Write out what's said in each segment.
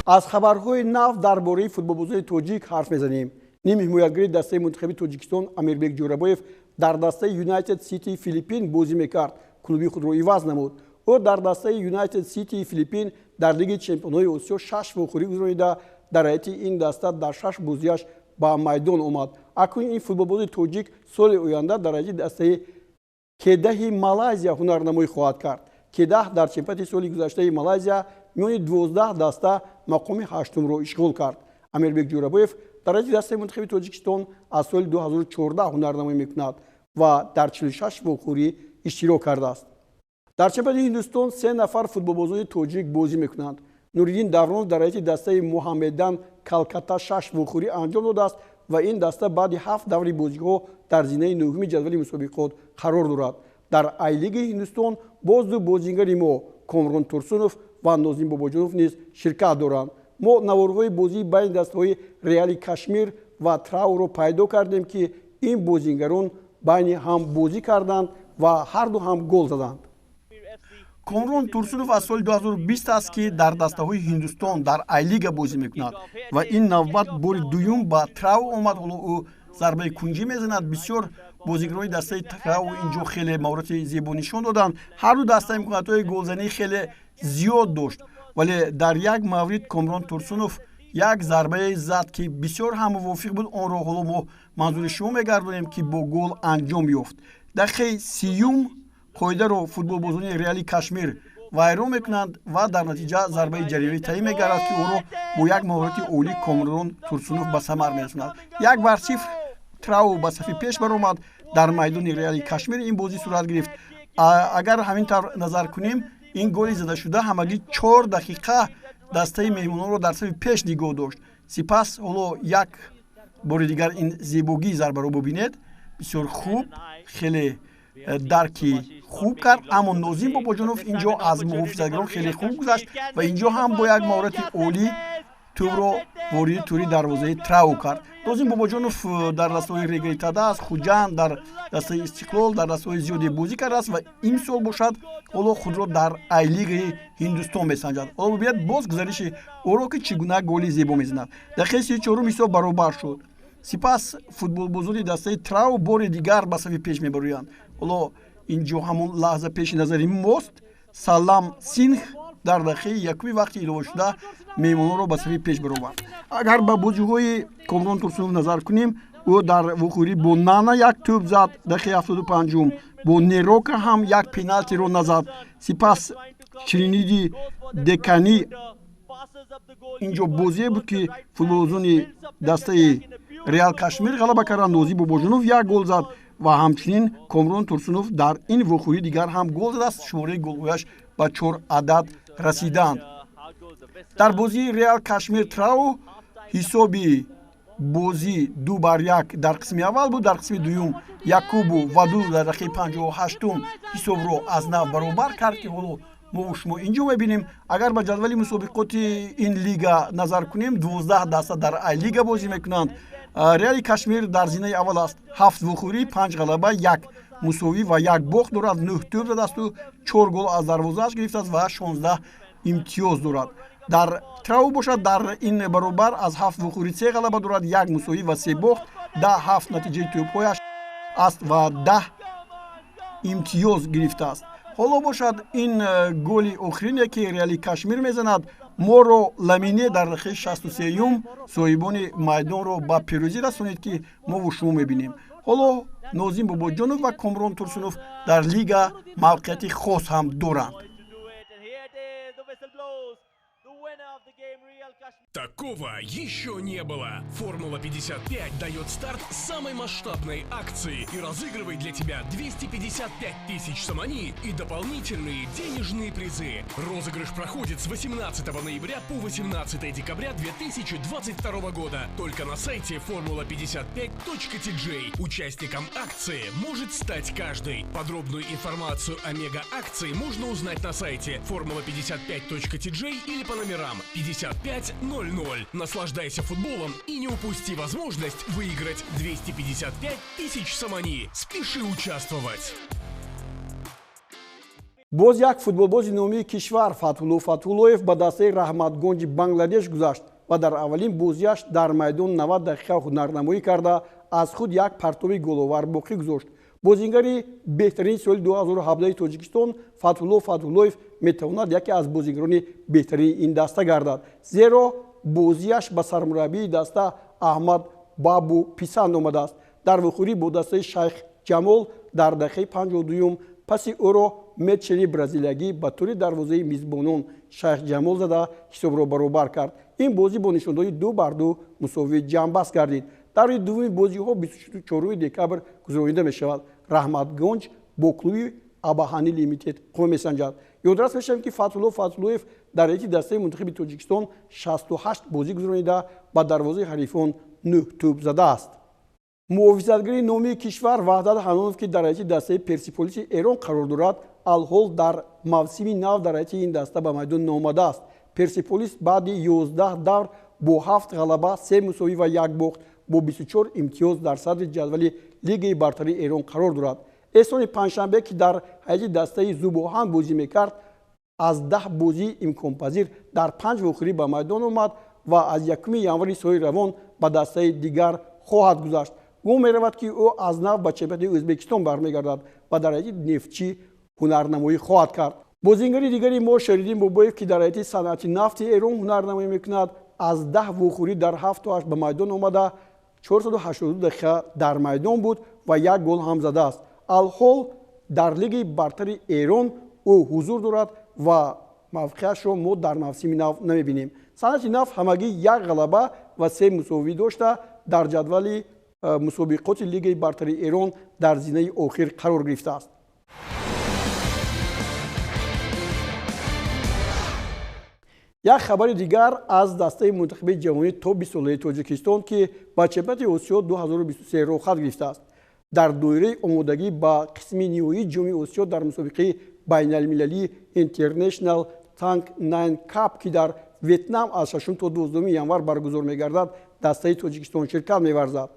аз хабарҳои нав дар бораи футболбозии тоҷик ҳарф мезанем. Ним ҳимоятгари дастаи мунтахаби Тоҷикистон Амирбек Ҷӯрабоев дар дастаи United City Филиппин бозӣ мекард. Клуби худро иваз намуд. ӯ дар дастаи United City Филиппин дар лиги чемпионҳои Осиё 6 вохӯрӣ гузаронида дар ҳайати ин даста дар 6 бозиаш ба майдон омад. Акнун ин футболбози тоҷик соли оянда дар ҳайати дастаи Кедаҳи Малайзия ҳунарнамоӣ хоҳад кард. Кедаҳ дар чемпионати соли гузаштаи Малайзия миёни 12 даста мақоми 8-умро ишғол кард. Амирбек Ҷӯрабоев дар ҳайати дастаи мунтахаби Тоҷикистон аз соли 2014 ҳунарнамоӣ мекунад ва дар 46 вохӯрӣ иштирок кардааст. дар чемпионати Ҳиндустон 3 нафар футболбозони тоҷик бозӣ мекунанд. Нуриддин Давронов дар ҳайати дастаи Муҳаммедан Калкатта 6 вохӯрӣ анҷом додааст ва ин даста баъди 7 даври бозиҳо дар зинаи 9-уми ҷадвали мусобиқот қарор дорад. дар Ай-лигаи Ҳиндустон боз ду бозингари мо Комрон Турсунов ва Нозим Бобоҷонов низ ширкат доранд. мо наворҳои бозии байни дастаҳои Реали Кашмир ва Трауро пайдо кардем, ки ин бозингарон байни ҳам бозӣ карданд ва ҳарду ҳам гол заданд. Комрон Турсунов аз соли 2020 аст, ки дар дастаҳои Ҳиндустон дар Ай-лига бозӣ мекунад ва ин навбат бори дуюм ба Трау омад. ҳоло ӯ зарбаи кунҷӣ мезанад. бисёр бозигарони дастаи Трау инҷо хеле маҳорати зебо нишон доданд. ҳарду даста имкониятҳои голзанӣ хеле зиёд дошт, вале дар як маврид Комрон Турсунов як зарбае зад, ки бисёр ҳам мувофиқ буд. онро ҳоло мо манзури шумо мегардонем, ки бо гол анҷом ёфт. дақиқаи 30 қоидаро футболбозони Реали Кашмир вайрон мекунанд ва дар натиҷа зарбаи ҷаримавӣ таъин мегардад, ки онро бо як маҳорати олӣ Комрон Турсунов ба самар мерасонад. 1-0 Трау ба сафи пеш баромад. дар майдони Реали Кашмир ин бозӣ сурат гирифт. агар ҳамин тавр назар кунем, ин голи задашуда ҳамагӣ 4 дақиқа дастаи меҳмононро дар сафи пеш нигоҳ дошт. сипас ҳоло як бори дигар ин зебогии зарбаро бубинед. бисёр хуб, хеле дарки хуб кард. аммо Нозим Бобоҷонов инҷо аз муҳофизатгарон хеле хуб гузашт ва инҷо ҳам бо як маҳорати олӣ тӯбро вориди тури дарвозаи Трау кард. Нозим Бобоҷонов дар дастаҳои Регали Тадас, Хуҷанд, дар дастаи Истиқлол, дар дастаҳои зиёде бозӣ кардааст ва имсол бошад ҳоло худро дар Ай-лигаи Ҳиндустон месанҷад. ҳоло бубинед боз гузариши ӯро, ки чӣ гуна голи зебо мезанад. дақиқаи 34 ҳисоб баробар шуд. сипас футболбозони дастаи Трау бори дигар ба сафи пеш мебароянд. ҳоло инҷо ҳамон лаҳза пеши назари мост. Салам Синҳ дар дақиқаи якуми вақти иловашуда меҳмононро ба сафи пеш баровард. агар ба бозиҳои Комрон Турсунов назар кунем, ӯ дар вохӯрӣ бо Нана як тӯб зад. дақиқаи 75 бо Нерока ҳам як пеналтиро назад. сипас Чириниди Декани инҷо бозие буд, ки футболбозони дастаи Реал Кашмир ғалаба карданд. Нозим Бобоҷонов як гол зад ва ҳамчунин Комрон Турсунов дар ин вохӯрӣ дигар ҳам гол задааст. шумораи голҳояш ба 4 адад расиданд. дар бозии Реал Кашмир Трау ҳисоби бозӣ 2-1 дар қисми аввал буд. дар қисми дуюм Якубу Ваду дар дақиқаи 58 ҳисобро аз нав баробар кард, ки ҳоло мо шумо инҷо мебинем. агар ба ҷадвали мусобиқоти ин лига назар кунем, 12 даста дар Ай-лига бозӣ мекунанд. Реали Кашмир дар зинаи аввал аст. 7 вохӯрӣ, 5 ғалаба, 1 мусовӣ ва 1 бохт дорад. 9 тӯб задасту 4 гол аз дарвозааш гирифтааст ва 16 имтиёз дорад. дар Трау бошад, дар ин баробар аз 7 вохӯрӣ 3 ғалаба дорад, 1 мусовӣ ва 3 бохт. 10-7 натиҷаи тӯбҳояш аст ва 10 имтиёз гирифтааст. ҳоло бошад ин голи охирине, ки Реали Кашмир мезанад. моро Ламине дар дақиқаи 63 соҳибони майдонро ба пирӯзӣ расонид, ки мо шумо мебинем. ҳоло Нозим Бобоҷонов ва Комрон Турсунов дар лига мавқеияти хос ҳам доранд. Такого еще не было. Формула 55 дает старт самой масштабной акции и разыгрывает для тебя 255 тысяч самани и дополнительные денежные призы. Розыгрыш проходит с 18 ноября по 18 декабря 2022 года. Только на сайте formula55.tj. Участником акции может стать каждый. Подробную информацию о мега-акции можно узнать на сайте formula55.tj или по номерам 5500. Наслаждайся футболом и не упусти возможность выиграть 255 тысяч самани. Спеши участвовать! боз як футболбози номии кишвар Фатҳулло Фатҳуллоев ба дастаи Раҳматгонҷи Бангладеш гузашт ва дар аввалин бозиаш дар майдон 90 дақиқа ҳунарнамоӣ карда аз худ як партови головар боқӣ гузошт. бозингари беҳтарини соли 2017 Тоҷикистон Фатҳулло Фатҳуллоев метавонад яке аз бозингарони беҳтарини ин даста гардад, зеро бозиаш ба сармураббии даста Аҳмад Бабу писанд омадааст. дар вухӯрӣ бо дастаи Шайх Ҷамол дар дақиқаи 52 паси ӯро Метчели бразилиягӣ ба тӯри дарвозаи мизбонон Шайх Ҷамол зада ҳисобро баробар кард. ин бозӣ бо нишондоҳи 2-2 мусовии ҷамъбаст гардид. даври дуввуми бозиҳо 24 декабр гузаронида мешавад. Раҳматгонҷ бо клуби Абаҳани Лимитед қума месанҷад. ёдрас мешавем ки Фатҳулло Фатҳуллоев дар ҳайати дастаи мунтахиби Тоҷикистон 68 бозӣ гузаронида ба дарвозаи ҳарифон 9 тӯб задааст. муҳофизатгари номии кишвар Ваҳдат Ҳанонов ки дар ҳайати дастаи Персиполиси Эрон қарор дорад, алҳол дар мавсими нав дар ҳайати ин даста ба майдон наомадааст. Персиполис баъди 11 давр бо 7 ғалаба, 3 мусовӣ ва 1 бохт бо 24 имтиёз дар садри ҷадвали Лигаи бартарии Эрон қарор дорад. эҳсони панҷшанбе ки дар ҳайати дастаи Зубоҳан бозӣ мекард, аз 10 бозии имконпазир дар 5 вохӯрӣ ба майдон омад ва аз 1 январи соли равон ба дастаи дигар хоҳад гузашт. гумон меравад ки ӯ аз нав ба чемпионати Ӯзбекистон бармегардад ва дар ҳайати нефтчӣ ҳунарнамоӣ хоҳад кард. бозингари дигари мо Шеридин Бобоев ки дар ҳайати санъати нафти Эрон ҳунарнамоӣ мекунад, аз 10 вохӯрӣ дар 7 ба майдон омада 482 дақиқа дар майдон буд ва 1 гол ҳам задааст. алҳол дар Лигаи бартари Эрон ӯ ҳузур дорад ва мавқеашро мо дар мавсими нав намебинем. санъати нафт ҳамагӣ 1 ғалаба ва 3 мусовӣ дошта дар ҷадвали мусобиқоти Лигаи бартари Эрон дар зинаи охир қарор гирифтааст. як хабари дигар аз дастаи мунтахиби ҷавонии то 20 солаи Тоҷикистон ки ба чемпионати Осиё 2023 рохат гирифтааст. дар доираи омодагӣ ба қисми ниҳоии ҷоми Осиё дар мусобиқаи байналмилалии International Tank 9 Cup ки дар Ветнам аз 6 то 12 январ баргузор мегардад, дастаи Тоҷикистон ширкат меварзад.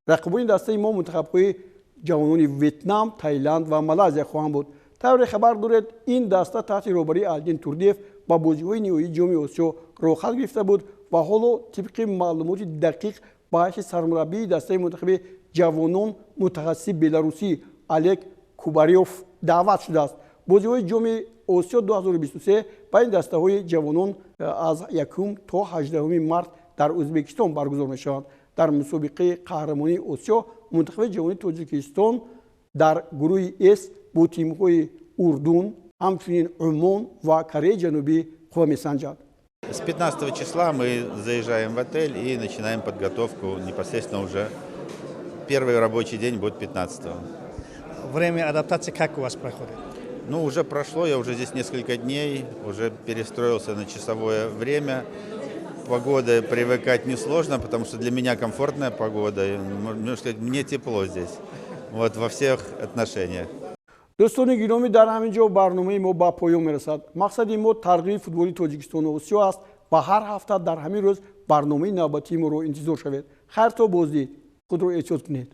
рақибони дастаи мо мунтахабҳои ҷавонони Ветнам, Таиланд ва Малайзия хоҳанд буд. тавре хабар доред, ин даста таҳти роҳбарии Алдин Турдиев ба бозиҳои ниҳоии ҷоми Осиё рохат гирифта буд ва ҳоло тибқи маълумоти дақиқ ба ҳайти сармураббии дастаи мунтахаби ҷавонон мутахассиси беларусӣ Олег Кубарёв даъват шудааст. бозиҳои ҷоми Осиё 2023 ба ин дастаҳои ҷавонон аз 1 то 18 март дар Ӯзбекистон баргузор мешаванд. дар мусобиқаи қаҳрамонии Осиё мунтахаби ҷавонии Тоҷикистон дар гурӯҳи С бо тимҳои Урдун, ҳамчунин Умон ва Кореяи Ҷанубӣ қума месанҷад. С 15 числа мы заезжаем в отель и начинаем подготовку непосредственно уже. Первый рабочий день будет 15-го. Время адаптации как у вас проходит? Ну, уже прошло, я уже здесь несколько дней, уже перестроился на часовое время. Погода привыкать несложно, потому что для меня комфортная погода. Можно сказать, мне тепло здесь. Вот во всех отношениях. дӯстони гиромӣ, дар ҳамин ҷо барномаи мо ба поён мерасад. мақсади мо тарғиби футболи Тоҷикистону Осиё аст ва ҳар ҳафта дар ҳамин рӯз барномаи навбатии моро интизор шавед. хайр то боздид. худро эҳтиёт кунед.